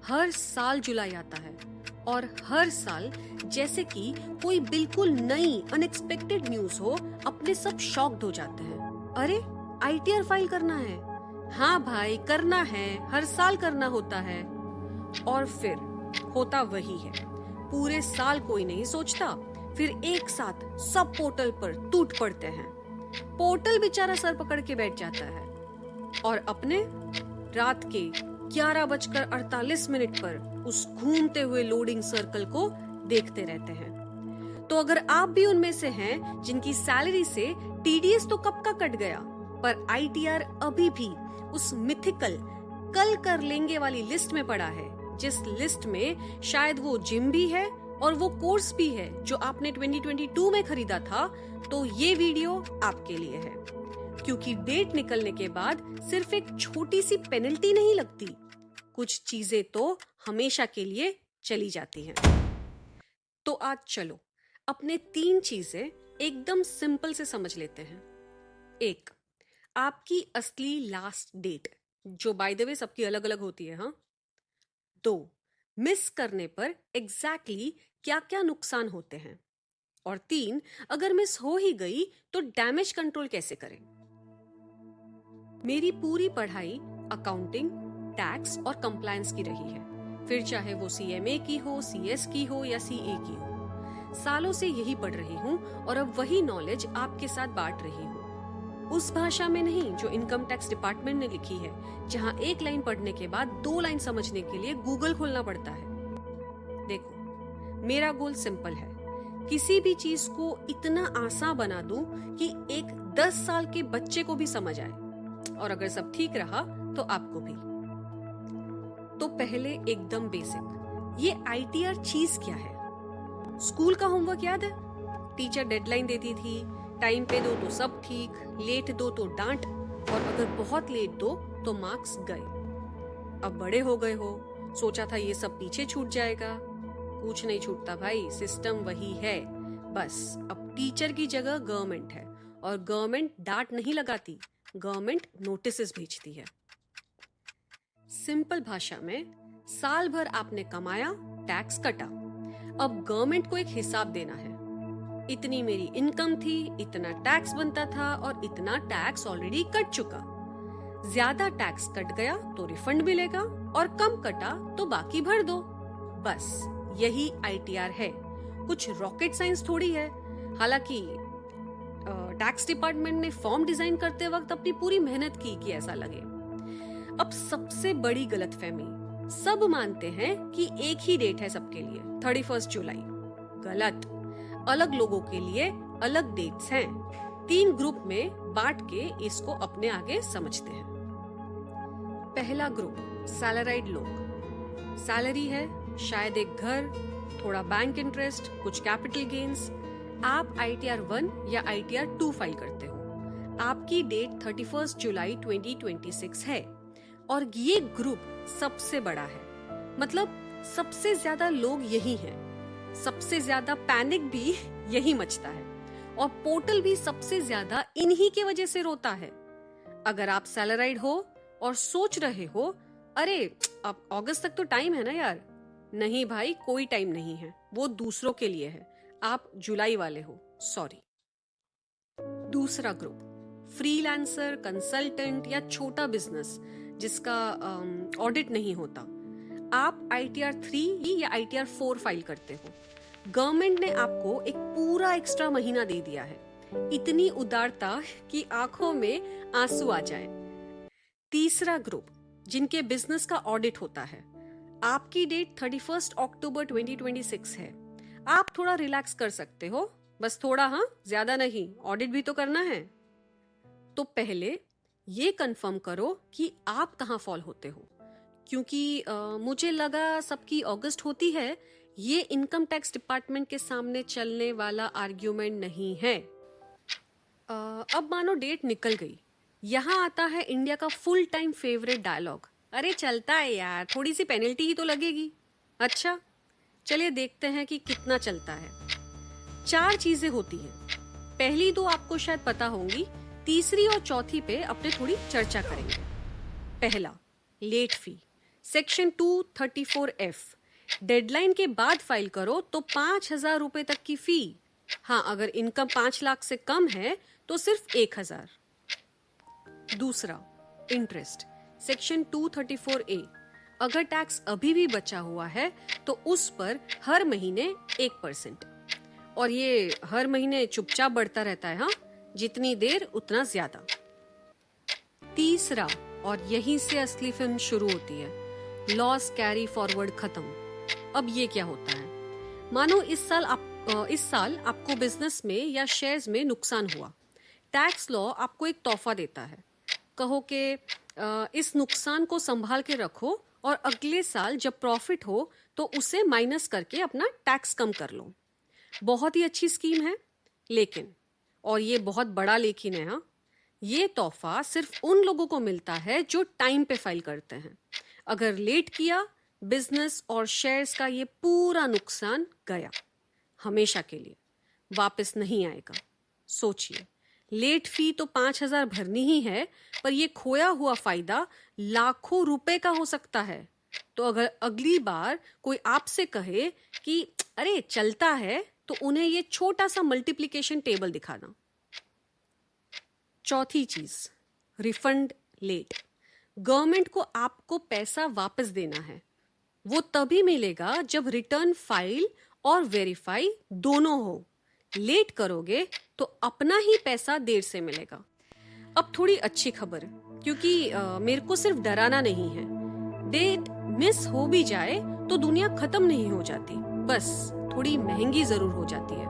हर साल जुलाई आता है और हर साल जैसे कि कोई बिल्कुल नई अनएक्सपेक्टेड न्यूज हो, अपने सब शॉक्ड हो जाते हैं। अरे आईटीआर फाइल करना है। हाँ भाई करना है, हर साल करना होता है। और फिर होता वही है, पूरे साल कोई नहीं सोचता, फिर एक साथ सब पोर्टल पर टूट पड़ते हैं। पोर्टल बेचारा सर पकड़ के बैठ जाता है और अपने रात के 11:48 पर उस घूमते हुए लोडिंग सर्कल को देखते रहते हैं। तो अगर आप भी उनमें से हैं जिनकी सैलरी से टीडीएस तो कब का कट गया, पर आईटीआर अभी भी उस मिथिकल कल कर लेंगे वाली लिस्ट में पड़ा है, जिस लिस्ट में शायद वो जिम भी है और वो कोर्स भी है जो आपने 2022 में खरीदा था, तो ये वीडियो आपके लिए है। क्योंकि डेट निकलने के बाद सिर्फ एक छोटी सी पेनल्टी नहीं लगती, कुछ चीजें तो हमेशा के लिए चली जाती हैं। तो आज चलो अपने 3 चीजें एकदम सिंपल से समझ लेते हैं। 1, आपकी असली लास्ट डेट, जो बाय द वे सबकी अलग अलग होती है। 2, मिस करने पर एग्जैक्टली क्या क्या नुकसान होते हैं। और 3, अगर मिस हो ही गई तो डैमेज कंट्रोल कैसे करें। मेरी पूरी पढ़ाई अकाउंटिंग, टैक्स और कंप्लायंस की रही है, फिर चाहे वो सीएमए की हो, सीएस की हो या सीए की हो। सालों से यही पढ़ रही हूँ और अब वही नॉलेज आपके साथ बांट रही हूँ। उस भाषा में नहीं जो इनकम टैक्स डिपार्टमेंट ने लिखी है, जहाँ 1 लाइन पढ़ने के बाद 2 लाइन समझने के लिए गूगल खोलना पड़ता है। देखो, मेरा गोल सिंपल है, किसी भी चीज को इतना आसान बना दूं कि एक 10 साल के बच्चे को भी समझ आए, और अगर सब ठीक रहा तो आपको भी। तो पहले एकदम बेसिक, ये आईटीआर चीज क्या है? स्कूल का होमवर्क याद है? टीचर डेडलाइन देती थी, टाइम पे दो तो सब ठीक, लेट दो तो डांट, और अगर बहुत लेट दो तो मार्क्स गए। अब बड़े हो गए हो, सोचा था ये सब पीछे छूट जाएगा। कुछ नहीं छूटता भाई, सिस्टम वही है। बस अब टीचर की जगह गवर्नमेंट है, और गवर्नमेंट डांट नहीं लगाती, गवर्नमेंट नोटिसेस भेजती है। सिंपल भाषा में, साल भर आपने कमाया, टैक्स कटा, अब गवर्नमेंट को एक हिसाब देना है। इतनी मेरी इनकम थी, इतना टैक्स बनता था और इतना टैक्स ऑलरेडी कट चुका। ज्यादा टैक्स कट गया तो रिफंड मिलेगा, और कम कटा तो बाकी भर दो। बस यही आईटीआर है, कुछ रॉकेट साइंस थोड़ी है। हालांकि टैक्स डिपार्टमेंट ने फॉर्म डिजाइन करते वक्त अपनी पूरी मेहनत की कि ऐसा लगे। अब सबसे बड़ी गलतफहमी, सब मानते हैं कि एक ही डेट है सबके लिए, 31 जुलाई। गलत, अलग लोगों के लिए अलग डेट्स हैं। 3 ग्रुप में बांट के इसको अपने आगे समझते हैं। पहला ग्रुप, सैलराइड लोग। सैलरी है, शायद एक घर, थोड़ा बैंक इंटरेस्ट, कुछ कैपिटल गेन्स। आप आईटीआर 1 या आईटीआर 2 फाइल करते हो। आपकी डेट 31 जुलाई 2026 है, और ये ग्रुप सबसे बड़ा है। मतलब सबसे ज्यादा लोग यही हैं, सबसे ज्यादा पैनिक भी यही मचता है, और पोर्टल भी सबसे ज्यादा इन्हीं के वजह से रोता है। अगर आप सैलराइड हो और सोच रहे हो, अरे अब अगस्त तक तो टाइम है ना यार, नहीं भाई, कोई टाइम नहीं है, वो दूसरों के लिए है, आप जुलाई वाले हो, सॉरी। दूसरा ग्रुप, फ्रीलांसर, कंसल्टेंट या छोटा बिजनेस जिसका ऑडिट नहीं होता। आप आईटीआर 3 या आईटीआर 4 फाइल करते हो। गवर्नमेंट ने आपको एक पूरा एक्स्ट्रा महीना दे दिया है, इतनी उदारता कि आंखों में आंसू आ जाए। तीसरा ग्रुप, जिनके बिजनेस का ऑडिट होता है। आपकी डेट 31 अक्टूबर 2026 है। आप थोड़ा रिलैक्स कर सकते हो, बस थोड़ा, हाँ, ज्यादा नहीं, ऑडिट भी तो करना है। तो पहले ये कंफर्म करो कि आप कहाँ फॉल होते हो, क्योंकि मुझे लगा सबकी अगस्त होती है। ये इनकम टैक्स डिपार्टमेंट के सामने चलने वाला आर्ग्यूमेंट नहीं है। अब मानो डेट निकल गई, यहाँ आता है इंडिया का फुल टाइम फेवरेट डायलॉग, अरे चलता है यार, थोड़ी सी पेनल्टी ही तो लगेगी। अच्छा, चलिए देखते हैं कि कितना चलता है। 4 चीजें होती हैं, पहली 2 आपको शायद पता होंगी, तीसरी और चौथी पे अपने थोड़ी चर्चा करेंगे। पहला, late fee. Section 234F, deadline के बाद फाइल करो तो 5,000 रुपए तक की फी। हाँ, अगर इनकम 5 लाख से कम है तो सिर्फ 1,000। दूसरा, इंटरेस्ट, सेक्शन 234A, अगर टैक्स अभी भी बचा हुआ है तो उस पर हर महीने 1%, और ये हर महीने चुपचाप बढ़ता रहता है। हाँ, जितनी देर उतना ज्यादा। तीसरा, और यहीं से असली फिल्म शुरू होती है, लॉस कैरी फॉरवर्ड खत्म। अब ये क्या होता है? मानो इस साल आपको बिजनेस में या शेयर्स में नुकसान हुआ। टैक्स लॉ आपको एक तोहफा देता है। कहो कि इस नुकसान को संभाल के रखो और अगले साल जब प्रॉफिट हो तो उसे माइनस करके अपना टैक्स कम कर लो। बहुत ही अच्छी स्कीम है, लेकिन, और ये बहुत बड़ा लेकिन है, हाँ, ये तोहफा सिर्फ उन लोगों को मिलता है जो टाइम पे फाइल करते हैं। अगर लेट किया, बिजनेस और शेयर्स का ये पूरा नुकसान गया, हमेशा के लिए वापस नहीं आएगा। सोचिए, लेट फी तो 5,000 भरनी ही है, पर ये खोया हुआ फायदा लाखों रुपए का हो सकता है। तो अगर अगली बार कोई आपसे कहे कि अरे चलता है, तो उन्हें ये छोटा सा मल्टीप्लिकेशन टेबल दिखाना। चौथी चीज, रिफंड लेट। गवर्नमेंट को आपको पैसा वापस देना है। वो तभी मिलेगा जब रिटर्न फाइल और वेरीफाई दोनों हो। लेट करोगे तो अपना ही पैसा देर से मिलेगा। अब थोड़ी अच्छी खबर, क्योंकि मेरे को सिर्फ डराना नहीं है। डेट मिस हो भी जाए तो दुनिया खत्म नहीं हो जाती, बस थोड़ी महंगी जरूर हो जाती है।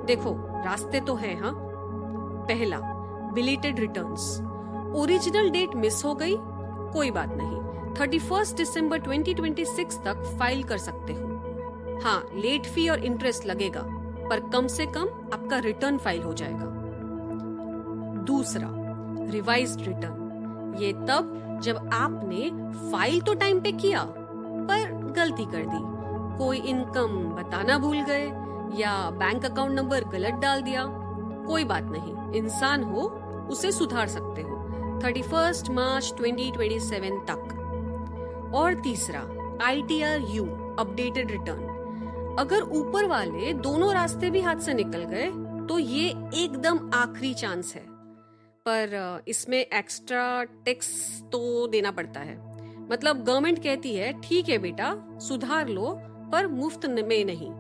देखो, रास्ते तो है। हाँ, पहला, belated returns. Original date miss हो गई, कोई बात नहीं, 31 दिसंबर 2026 तक फाइल कर सकते हो। हाँ, लेट फी और इंटरेस्ट लगेगा, पर कम से कम आपका रिटर्न फाइल हो जाएगा। दूसरा, रिवाइज्ड रिटर्न। ये तब जब आपने फाइल तो टाइम पे किया, पर गलती कर दी। कोई इनकम बताना भूल गए या बैंक अकाउंट नंबर गलत डाल दिया, कोई बात नहीं, इंसान हो, उसे सुधार सकते हो 31 मार्च 2027 तक। और तीसरा, ITR-U, अपडेटेड रिटर्न। अगर ऊपर वाले दोनों रास्ते भी हाथ से निकल गए तो ये एकदम आखिरी चांस है, पर इसमें एक्स्ट्रा टैक्स तो देना पड़ता है। मतलब गवर्नमेंट कहती है ठीक है बेटा, सुधार लो, पर मुफ्त में नहीं।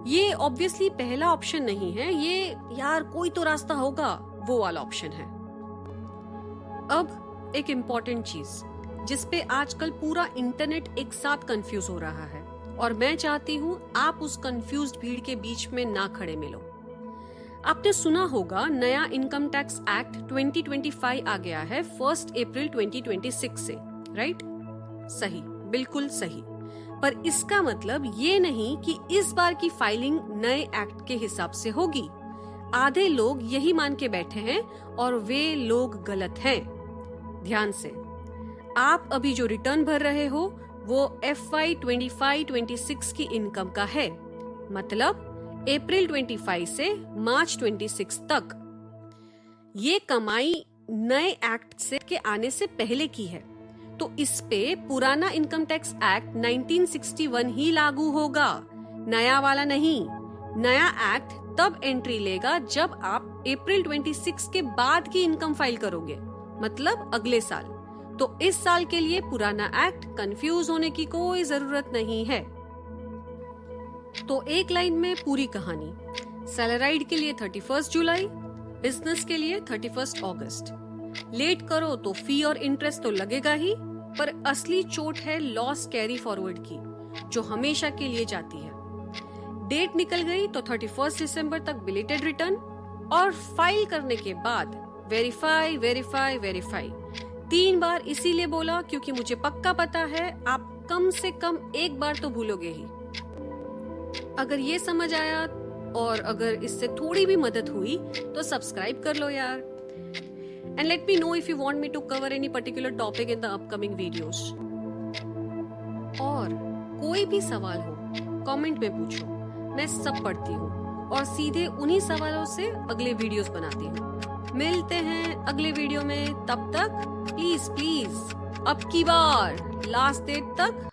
ये ऑब्वियसली पहला ऑप्शन नहीं है, ये यार कोई तो रास्ता होगा, वो वाला ऑप्शन है। अब एक इम्पोर्टेंट चीज जिसपे आजकल पूरा इंटरनेट एक साथ कंफ्यूज हो रहा है, और मैं चाहती हूँ आप उस कंफ्यूज्ड भीड़ के बीच में ना खड़े मिलो। आपने सुना होगा नया इनकम टैक्स एक्ट 2025 आ गया है 1 अप्रैल 2026 से, राइट? सही, बिल्कुल सही। पर इसका मतलब ये नहीं कि इस बार की फाइलिंग नए एक्ट के हिसाब से होगी। आधे लोग यही मान के बैठे हैं और वे लोग गलत हैं। ध्यान से, आप अभी जो रिटर्न भर रहे हो वो FY 25-26 की इनकम का है, मतलब अप्रैल 25 से मार्च 26 तक। ये कमाई नए एक्ट से के आने से पहले की है, तो इस पे पुराना इनकम टैक्स एक्ट 1961 ही लागू होगा, नया वाला नहीं। नया एक्ट तब एंट्री लेगा जब आप अप्रैल 26 के बाद की इनकम फाइल करोगे, मतलब अगले साल। तो इस साल के लिए पुराना एक्ट, कंफ्यूज होने की कोई जरूरत नहीं है। तो एक लाइन में पूरी कहानी। सैलराइड के लिए 31 जुलाई, बिजनेस के लिए 31 अगस्त। लेट करो तो फी और इंटरेस्ट तो लगेगा ही, पर असली चोट है लॉस कैरी फॉरवर्ड की, जो हमेशा के लिए जाती है। डेट निकल गई तो 31 दिसंबर तक बिलेटेड रिटर्न, और फाइल करने के बाद वेरीफाई वेरीफाई वेरीफाई 3 बार इसीलिए बोला क्योंकि मुझे पक्का पता है आप कम से कम एक बार तो भूलोगे ही। अगर ये समझ आया और अगर इससे थोड़ी भी मदद हुई तो सब्सक्राइब कर लो यार। And let me know if you want me to cover any particular topic in the upcoming videos. और कोई भी सवाल हो कमेंट में पूछो, मैं सब पढ़ती हूँ और सीधे उन्हीं सवालों से अगले वीडियोस बनाती हूँ। मिलते हैं अगले वीडियो में, तब तक प्लीज अब की बार लास्ट डेट तक